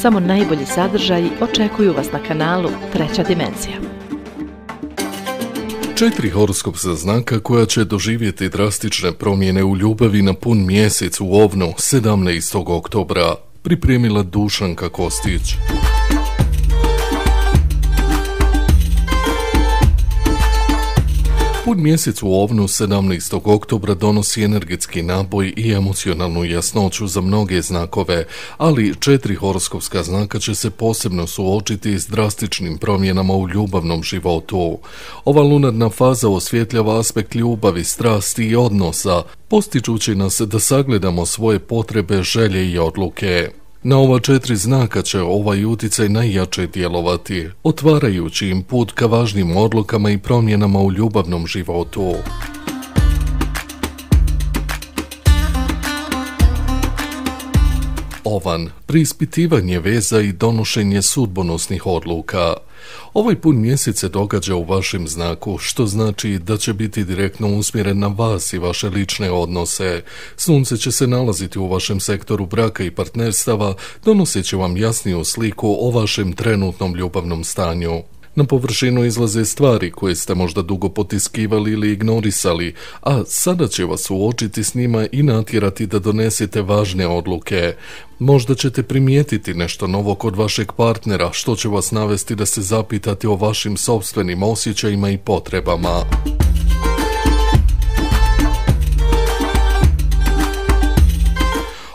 samo najbolji sadržaji očekuju vas na kanalu Treća dimenzija. 4 horoskopska znaka koja će doživjeti drastične promjene u ljubavi na pun mjesec u Ovnu 17. oktobra. Pripremila Dušanka Kostić. Pun mjesec u Ovnu 17. oktobra donosi energetski naboj i emocionalnu jasnoću za mnoge znakove, ali 4 horoskopska znaka će se posebno suočiti s drastičnim promjenama u ljubavnom životu. Ova lunarna faza osvjetljava aspekt ljubavi, strasti i odnosa, postičući nas da sagledamo svoje potrebe, želje i odluke. Na ova 4 znaka će ovaj utjecaj najjače djelovati, otvarajući im put ka važnim odlukama i promjenama u ljubavnom životu. Ovan, preispitivanje veza i donošenje sudbonosnih odluka. Ovaj pun mjesec se događa u vašem znaku, što znači da će biti direktno usmjeren na vas i vaše lične odnose. Sunce će se nalaziti u vašem sektoru braka i partnerstava, donoseći vam jasniju sliku o vašem trenutnom ljubavnom stanju. Na površinu izlaze stvari koje ste možda dugo potiskivali ili ignorisali, a sada će vas suočiti s njima i natjerati da donesete važne odluke. Možda ćete primijetiti nešto novo kod vašeg partnera, što će vas navesti da se zapitate o vašim sopstvenim osjećajima i potrebama.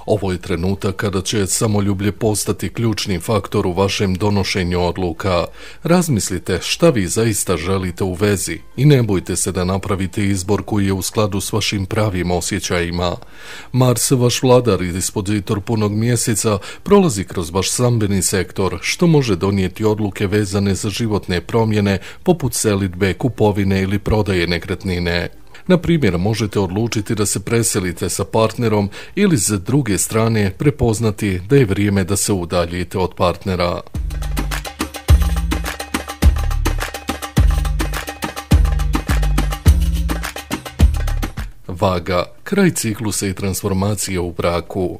Ovo je trenutak kada će samoljublje postati ključni faktor u vašem donošenju odluka. Razmislite šta vi zaista želite u vezi i ne bojte se da napravite izbor koji je u skladu s vašim pravim osjećajima. Mars, vaš vladar i dispozitor punog mjeseca, prolazi kroz vaš stambeni sektor, što može donijeti odluke vezane za životne promjene poput selidbe, kupovine ili prodaje nekretnine. Na primjer, možete odlučiti da se preselite sa partnerom ili s druge strane prepoznati da je vrijeme da se udaljite od partnera. Vaga, kraj ciklusa i transformacije u braku.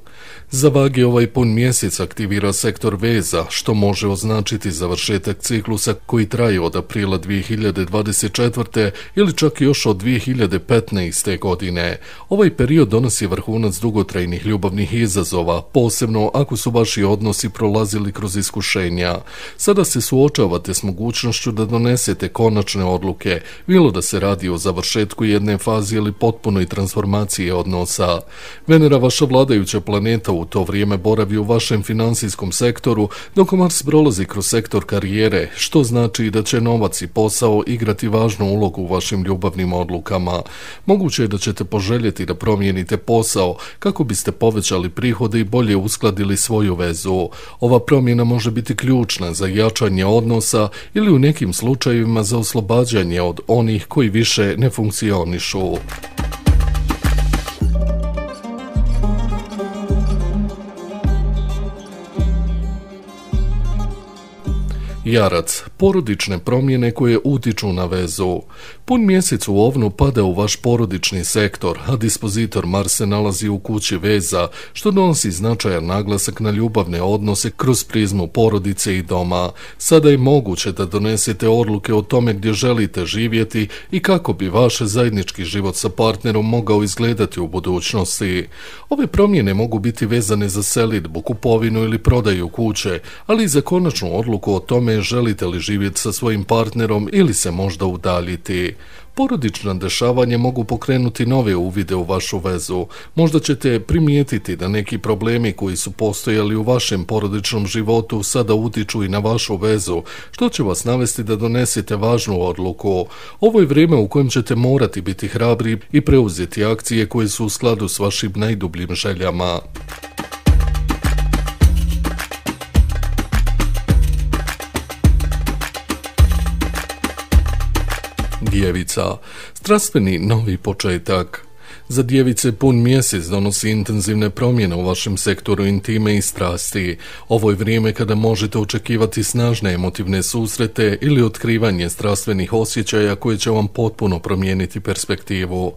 Za Vage ovaj pun mjesec aktivira sektor veza, što može označiti završetak ciklusa koji traje od aprila 2024. ili čak još od 2015. godine. Ovaj period donosi vrhunac dugotrajnih ljubavnih izazova, posebno ako su vaši odnosi prolazili kroz iskušenja. Sada se suočavate s mogućnošću da donesete konačne odluke, bilo da se radi o završetku jedne faze ili potpunoj transformaciji odnosa. Venera, vaša vladajuća planeta, u to vrijeme boravi u vašem financijskom sektoru, dok Mars prolazi kroz sektor karijere, što znači da će novac i posao igrati važnu ulogu u vašim ljubavnim odlukama. Moguće je da ćete poželjeti da promijenite posao kako biste povećali prihode i bolje uskladili svoju vezu. Ova promjena može biti ključna za jačanje odnosa ili u nekim slučajevima za oslobađanje od onih koji više ne funkcionišu. Jarac, porodične promjene koje utiču na vezu. Pun mjesec u Ovnu pada u vaš porodični sektor, a dispozitor Mars se nalazi u kući veza, što donosi značajan naglasak na ljubavne odnose kroz prizmu porodice i doma. Sada je moguće da donesete odluke o tome gdje želite živjeti i kako bi vaš zajednički život sa partnerom mogao izgledati u budućnosti. Ove promjene mogu biti vezane za selidbu, kupovinu ili prodaju kuće, ali i za konačnu odluku o tome želite li živjeti sa svojim partnerom ili se možda udaljiti. Porodična dešavanja mogu pokrenuti nove uvide u vašu vezu. Možda ćete primijetiti da neki problemi koji su postojali u vašem porodičnom životu sada utiču i na vašu vezu, što će vas navesti da donesete važnu odluku. Ovo je vrijeme u kojem ćete morati biti hrabri i preuzeti akcije koje su u skladu s vašim najdubljim željama. Djevica, strastveni novi početak. Za djevice pun mjesec donosi intenzivne promjene u vašem sektoru intime i strasti. Ovo je vrijeme kada možete očekivati snažne emotivne susrete ili otkrivanje strastvenih osjećaja koje će vam potpuno promijeniti perspektivu.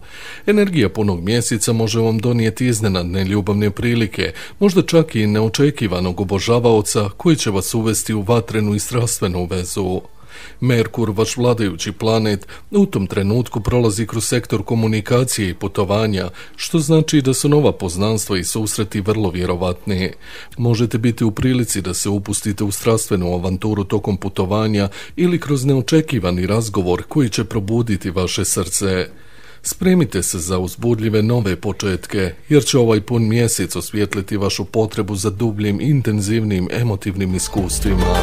Energija punog mjeseca može vam donijeti iznenadne ljubavne prilike, možda čak i neočekivanog obožavaoca koji će vas uvesti u vatrenu i strastvenu vezu. Merkur, vaš vladajući planet, u tom trenutku prolazi kroz sektor komunikacije i putovanja, što znači da su nova poznanstva i susreti vrlo vjerovatni. Možete biti u prilici da se upustite u strastvenu avanturu tokom putovanja ili kroz neočekivani razgovor koji će probuditi vaše srce. Spremite se za uzbudljive nove početke, jer će ovaj pun mjesec osvijetliti vašu potrebu za dubljim, intenzivnim, emotivnim iskustvima.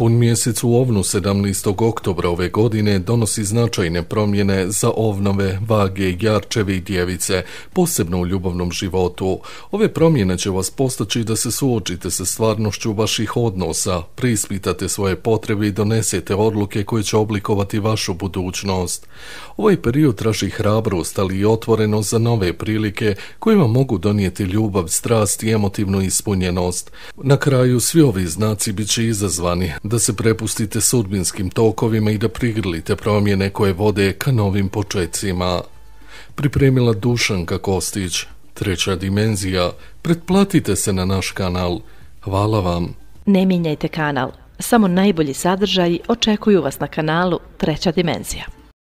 Pun mjesec u Ovnu 17. oktobra ove godine donosi značajne promjene za Ovnove, Vage, Jarčeve i Djevice, posebno u ljubavnom životu. Ove promjene će vas postaći da se suočite sa stvarnošću vaših odnosa, preispitate svoje potrebe i donesete odluke koje će oblikovati vašu budućnost. Ovaj period traži hrabrost, ali i otvorenost za nove prilike koje vam mogu donijeti ljubav, strast i emotivnu ispunjenost. Na kraju svi ovi znaci bit će izazvani da se prepustite sudbinskim tokovima i da prigrlite promjene koje vode ka novim počecima. Pripremila Dušanka Kostić, Treća dimenzija. Pretplatite se na naš kanal. Hvala vam. Ne mijenjajte kanal, samo najbolji sadržaji očekuju vas na kanalu Treća dimenzija.